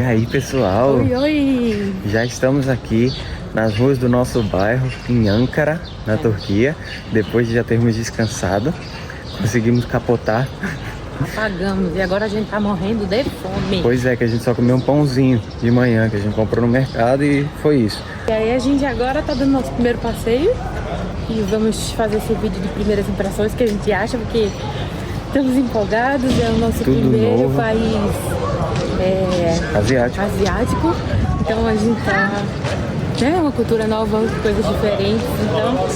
aí, pessoal? Oi, oi! Já estamos aqui nas ruas do nosso bairro, em Ankara, na Turquia. Depois de já termos descansado, conseguimos capotar. Apagamos e agora a gente tá morrendo de fome. Pois é, que a gente só comeu um pãozinho de manhã que a gente comprou no mercado e foi isso. E aí a gente agora tá dando nosso primeiro passeio e vamos fazer esse vídeo de primeiras impressões que a gente acha, porque estamos empolgados, é o nosso Tudo primeiro novo. país asiático. Então a gente tá... É uma cultura nova, coisas diferentes, então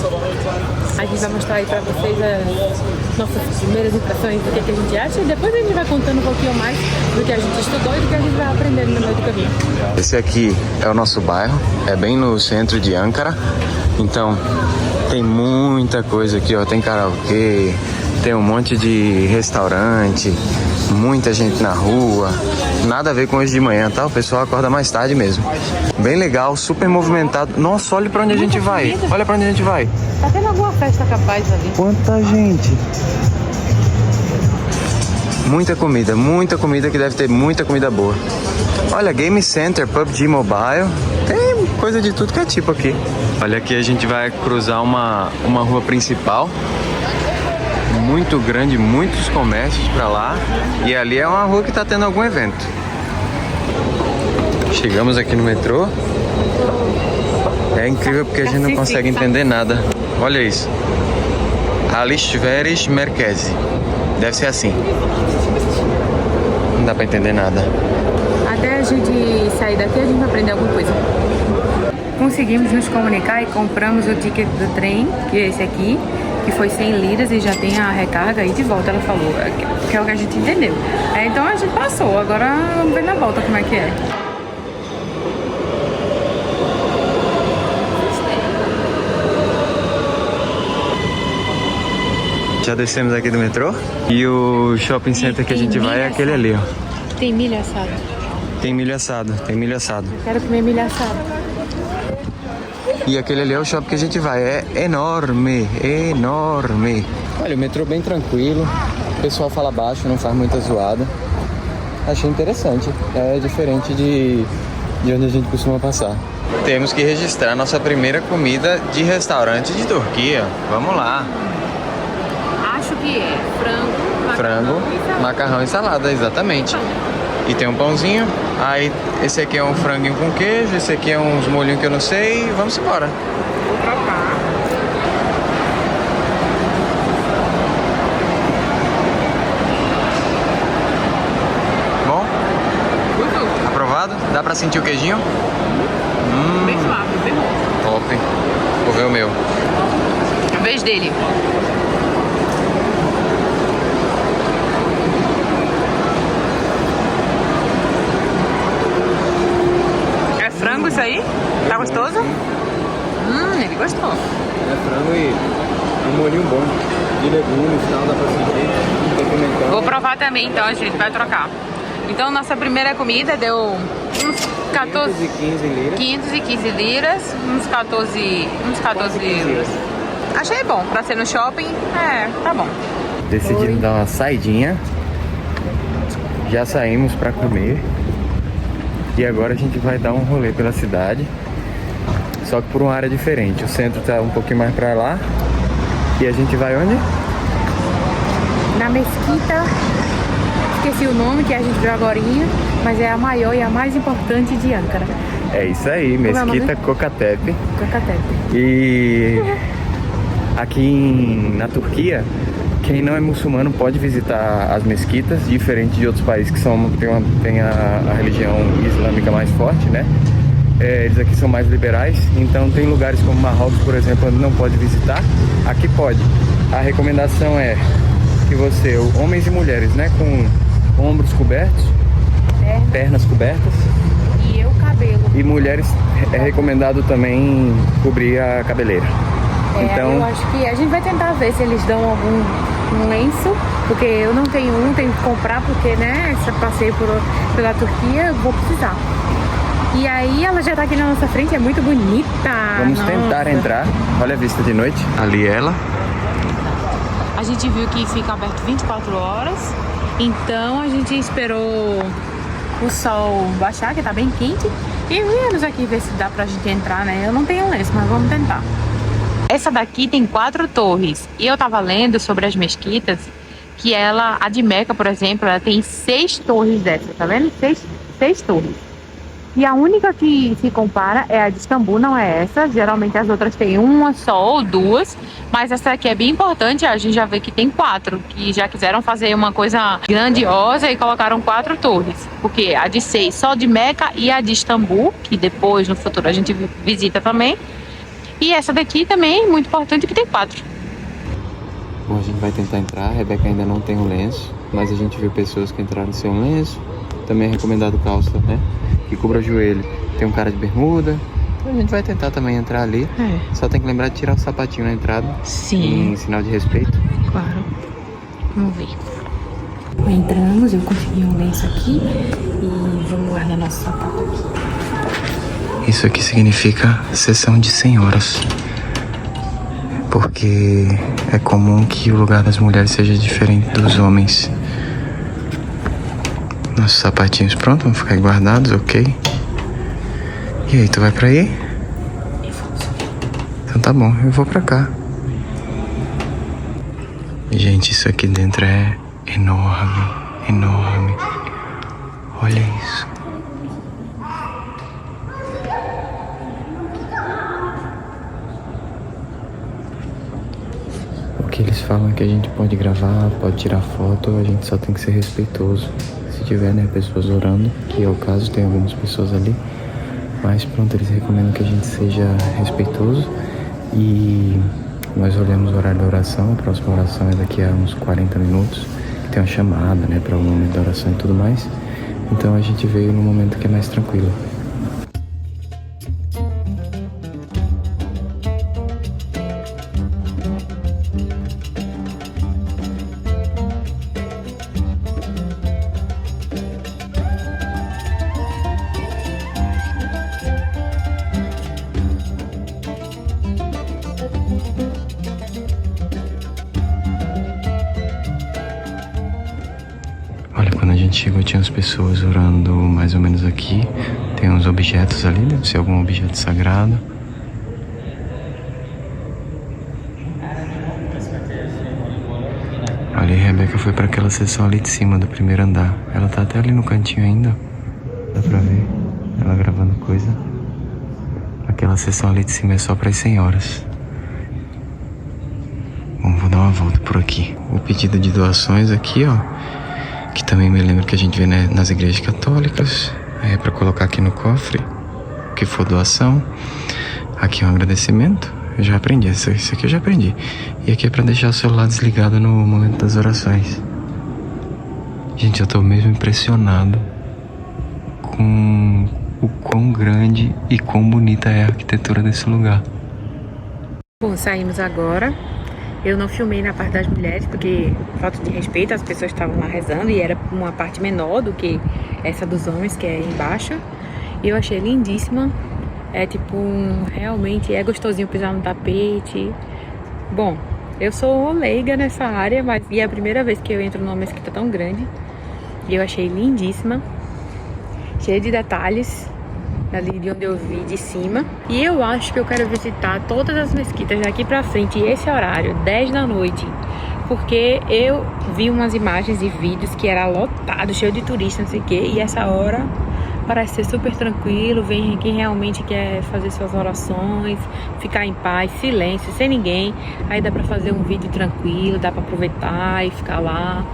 a gente vai mostrar aí pra vocês as nossas primeiras impressões do que a gente acha e depois a gente vai contando um pouquinho mais do que a gente estudou e do que a gente vai aprendendo no meio do caminho. Esse aqui é o nosso bairro, é bem no centro de Ankara, então tem muita coisa aqui, ó, tem karaokê, tem um monte de restaurante, muita gente na rua, nada a ver com hoje de manhã, tá? O pessoal acorda mais tarde mesmo. Bem legal, super movimentado. Nossa, olha pra onde a gente vai. Olha pra onde a gente vai. Tá tendo alguma festa capaz ali? Quanta gente. Muita comida que deve ter muita comida boa. Olha, Game Center, PUBG Mobile. Tem coisa de tudo que é tipo aqui. Olha, aqui a gente vai cruzar uma rua principal. Muito grande, muitos comércios pra lá. E ali é uma rua que tá tendo algum evento. Chegamos aqui no metrô. É incrível porque a gente não consegue entender nada. Olha isso. Alışveriş Merkezi. Deve ser assim. Não dá pra entender nada. Até a gente sair daqui, a gente vai aprender alguma coisa. Conseguimos nos comunicar e compramos o ticket do trem, que é esse aqui, que foi 100 liras e já tem a recarga e de volta, ela falou, que é o que a gente entendeu. Então a gente passou, agora vamos ver na volta como é que é. Já descemos aqui do metrô e o shopping center que a gente vai é aquele ali, ó. Tem milho assado. Tem milho assado, tem milho assado. Quero comer milho assado. E aquele ali é o shopping que a gente vai, é enorme, enorme. Olha, o metrô bem tranquilo, o pessoal fala baixo, não faz muita zoada. Achei interessante, é diferente de onde a gente costuma passar. Temos que registrar nossa primeira comida de restaurante de Turquia, vamos lá. Acho que é Frango, macarrão e salada, exatamente. E tem um pãozinho, aí esse aqui é um franguinho com queijo, esse aqui é uns molhinhos que eu não sei, vamos embora. Vou trocar. Bom? Aprovado? Dá pra sentir o queijinho? Bem suave, bem bom. Top. Vou ver o meu. A vez dele. É frango isso aí? Tá gostoso? Ele gostou. É frango e um molhinho bom. De legumes e tal, dá pra sentir. Tem pimentão. Vou provar também, então a gente vai trocar. Então nossa primeira comida deu uns 14... 515 liras. 515 liras, uns 14 euros. Achei bom, pra ser no shopping, tá bom. Decidimos dar uma saidinha. Já saímos pra comer. E agora a gente vai dar um rolê pela cidade. Só que por uma área diferente. O centro tá um pouquinho mais pra lá. E a gente vai onde? Na mesquita, esqueci o nome que a gente viu agorinha, mas é a maior e a mais importante de Ankara. É isso aí, Mesquita Kokatep. Kokatep. E aqui na Turquia, quem não é muçulmano pode visitar as mesquitas, diferente de outros países que tem a religião islâmica mais forte, né? Eles aqui são mais liberais, então tem lugares como Marrocos, por exemplo, onde não pode visitar. Aqui pode. A recomendação é que você, homens e mulheres, né, com ombros cobertos, pernas cobertas. E o cabelo. E mulheres é recomendado também cobrir a cabeleira. Então, eu acho que a gente vai tentar ver se eles dão um lenço, porque eu não tenho tenho que comprar, porque, né, esse passeio pela Turquia, eu vou precisar. E aí ela já tá aqui na nossa frente, é muito bonita. Vamos tentar entrar. Olha a vista de noite. Ali ela. A gente viu que fica aberto 24 horas, então a gente esperou o sol baixar, que tá bem quente, e viemos aqui ver se dá pra gente entrar, né? Eu não tenho lenço, mas vamos tentar. Essa daqui tem 4 torres, e eu tava lendo sobre as mesquitas, que a de Meca, por exemplo, ela tem 6 torres dessas, tá vendo? 6 torres. E a única que se compara é a de Istambul, não é essa. Geralmente as outras têm uma só ou 2, mas essa aqui é bem importante. A gente já vê que tem 4, que já quiseram fazer uma coisa grandiosa e colocaram 4 torres. Porque a de 6 só de Meca e a de Istambul, que depois no futuro a gente visita também. E essa daqui também, muito importante, que tem 4. Bom, a gente vai tentar entrar. A Rebeca ainda não tem o lenço, mas a gente viu pessoas que entraram sem um lenço. Também é recomendado calça, né? Que cubra o joelho. Tem um cara de bermuda. Então a gente vai tentar também entrar ali. Só tem que lembrar de tirar o sapatinho na entrada. Sim. Em sinal de respeito. Claro. Vamos ver. Entramos, eu consegui um lenço aqui e vamos guardar nosso sapato aqui. Isso aqui significa sessão de senhoras. Porque é comum que o lugar das mulheres seja diferente dos homens. Nossos sapatinhos prontos, vão ficar guardados, ok? E aí, tu vai pra aí? Então tá bom, eu vou pra cá. Gente, isso aqui dentro é enorme, enorme. Olha isso. O que eles falam é que a gente pode gravar, pode tirar foto, a gente só tem que ser respeitoso. Se tiver, né, pessoas orando, que é o caso, tem algumas pessoas ali. Mas pronto, eles recomendam que a gente seja respeitoso. E nós olhamos o horário da oração. A próxima oração é daqui a uns 40 minutos. Tem uma chamada, né, para o momento da oração e tudo mais. Então a gente veio num momento que é mais tranquilo. Quando a gente chegou, tinha as pessoas orando mais ou menos aqui. Tem uns objetos ali, deve ser algum objeto sagrado. Olha, a Rebeca foi para aquela seção ali de cima do primeiro andar. Ela tá até ali no cantinho ainda. Dá pra ver ela gravando coisa. Aquela seção ali de cima é só para as senhoras. Bom, vou dar uma volta por aqui. O pedido de doações aqui, ó, que também me lembro que a gente vê, né, nas igrejas católicas. É para colocar aqui no cofre o que for doação. Aqui é um agradecimento. Eu já aprendi, isso aqui eu já aprendi. E aqui é para deixar o celular desligado no momento das orações. Gente, eu tô mesmo impressionado com o quão grande e quão bonita é a arquitetura desse lugar. Bom, saímos agora. Eu não filmei na parte das mulheres, porque falta de respeito, as pessoas estavam lá rezando e era uma parte menor do que essa dos homens, que é embaixo. E eu achei lindíssima. É tipo, realmente é gostosinho pisar no tapete. Bom, eu sou leiga nessa área, mas é a primeira vez que eu entro numa mesquita tão grande. E eu achei lindíssima, cheia de detalhes. Ali de onde eu vi de cima. E eu acho que eu quero visitar todas as mesquitas daqui pra frente, esse horário, 10 da noite. Porque eu vi umas imagens e vídeos que era lotado, cheio de turistas, não sei o que. E essa hora parece ser super tranquilo. Vem quem realmente quer fazer suas orações, ficar em paz, silêncio, sem ninguém. Aí dá pra fazer um vídeo tranquilo, dá pra aproveitar e ficar lá,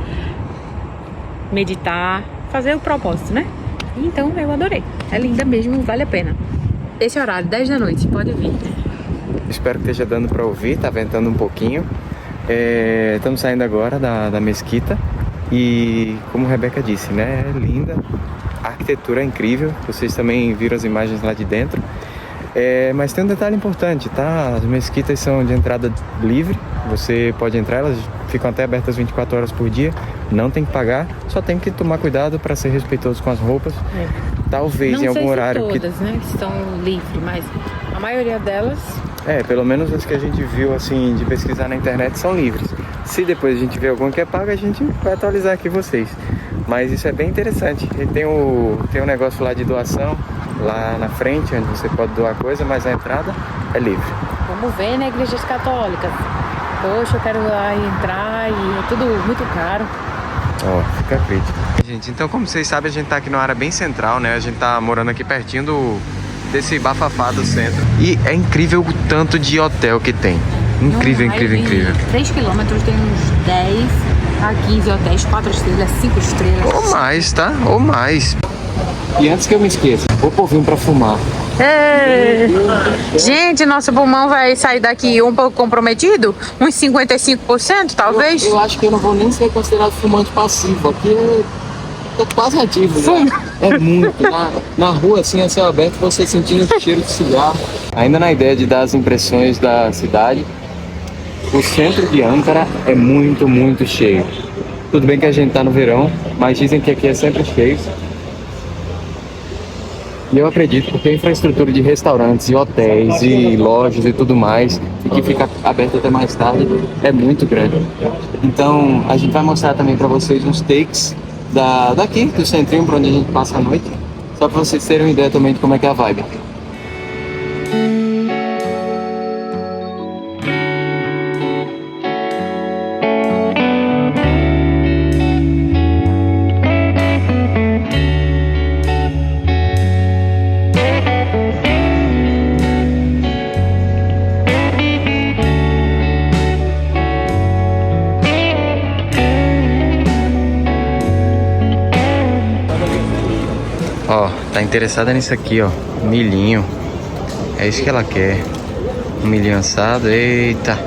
meditar, fazer o propósito, né? Então eu adorei, é linda mesmo, vale a pena. Esse horário, 10 da noite, pode vir. Espero que esteja dando para ouvir, tá ventando um pouquinho. Estamos saindo agora da mesquita. E como a Rebeca disse, né, é linda. A arquitetura é incrível, vocês também viram as imagens lá de dentro. Mas tem um detalhe importante, tá? As mesquitas são de entrada livre. Você pode entrar, elas ficam até abertas 24 horas por dia. Não tem que pagar, só tem que tomar cuidado para ser respeitoso com as roupas. Talvez não em algum horário todas, né, que estão livres, mas a maioria delas... pelo menos as que a gente viu, assim, de pesquisar na internet são livres. Se depois a gente vê alguma que é paga, a gente vai atualizar aqui vocês. Mas isso é bem interessante. E tem um negócio lá de doação, lá na frente, onde você pode doar coisa, mas a entrada é livre. Vamos ver, né, igrejas católicas. Poxa, eu quero lá entrar e é tudo muito caro. Ó, fica a crítica. Gente, então como vocês sabem, a gente tá aqui numa área bem central, né? A gente tá morando aqui pertinho desse bafafá do centro. E é incrível o tanto de hotel que tem. Incrível, incrível, incrível. 3 quilômetros tem uns 10 a 15 hotéis, 4 estrelas, 5 estrelas. Ou mais, tá? Ou mais. E antes que eu me esqueça, vou pôr vinho pra fumar. Gente, nosso pulmão vai sair daqui um pouco comprometido? Uns 55%, talvez? Eu acho que eu não vou nem ser considerado fumante passivo. Aqui é quase ativo. É muito. Na rua, assim, a céu aberto, você sentindo o cheiro de cigarro. Ainda na ideia de dar as impressões da cidade, o centro de Ankara é muito, muito cheio. Tudo bem que a gente tá no verão, mas dizem que aqui é sempre cheio. E eu acredito porque a infraestrutura de restaurantes e hotéis e lojas e tudo mais, e que fica aberto até mais tarde, é muito grande. Então a gente vai mostrar também para vocês uns takes daqui, do centrinho, para onde a gente passa a noite, só para vocês terem uma ideia também de como é que é a vibe. Ó, tá interessada nisso aqui, ó, milhinho. É isso que ela quer. Um milhinho assado, eita.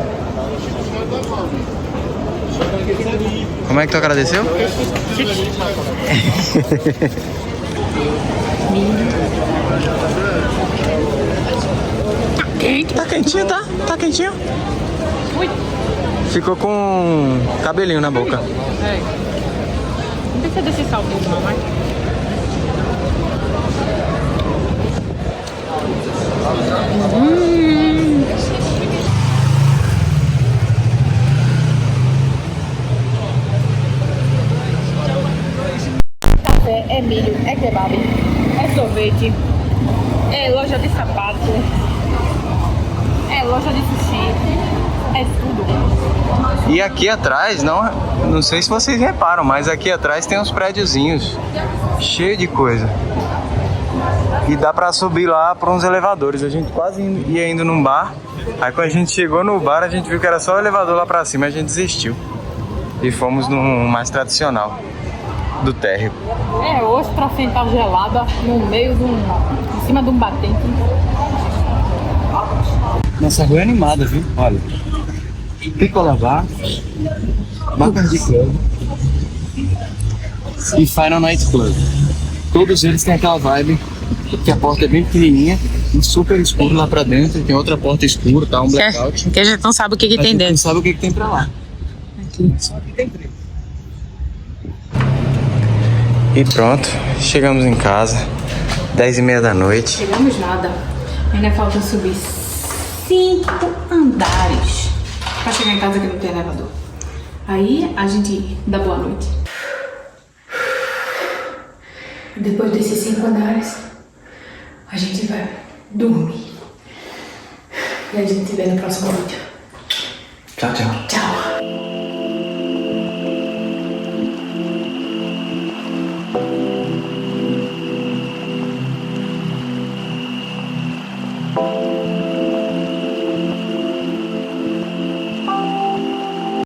Como é que tu agradeceu? Tá quentinho, tá? Tá quentinho. Ficou com cabelinho na boca. Não precisa desse sal todo, não, mas... Café, é milho, é kebab, é sorvete, é loja de sapato, é loja de sushi, é tudo. E aqui atrás, não sei se vocês reparam, mas aqui atrás tem uns prédiozinhos cheio de coisa. E dá pra subir lá para uns elevadores. A gente quase ia indo num bar. Aí quando a gente chegou no bar, a gente viu que era só o elevador lá pra cima. A gente desistiu. E fomos num mais tradicional, do térreo. É, ostra sentar gelada no meio em cima de um batente. Nossa rua é animada, viu? Olha. Piccola Bar, Bacardi Club e Final Night Club. Todos eles têm aquela vibe que a porta é bem pequenininha e super escuro lá pra dentro. Tem outra porta escura, tá? Um blackout. Que a gente não sabe o que tem A gente dentro. não sabe o que tem pra lá. Aqui só que tem preto. E pronto, chegamos em casa, 10h30 da noite. Chegamos nada. Ainda falta subir 5 andares pra chegar em casa que não tem elevador. Aí a gente dá boa noite. Depois desses 5 andares, a gente vai dormir. E a gente se vê no próximo vídeo. Tchau, tchau. Tchau!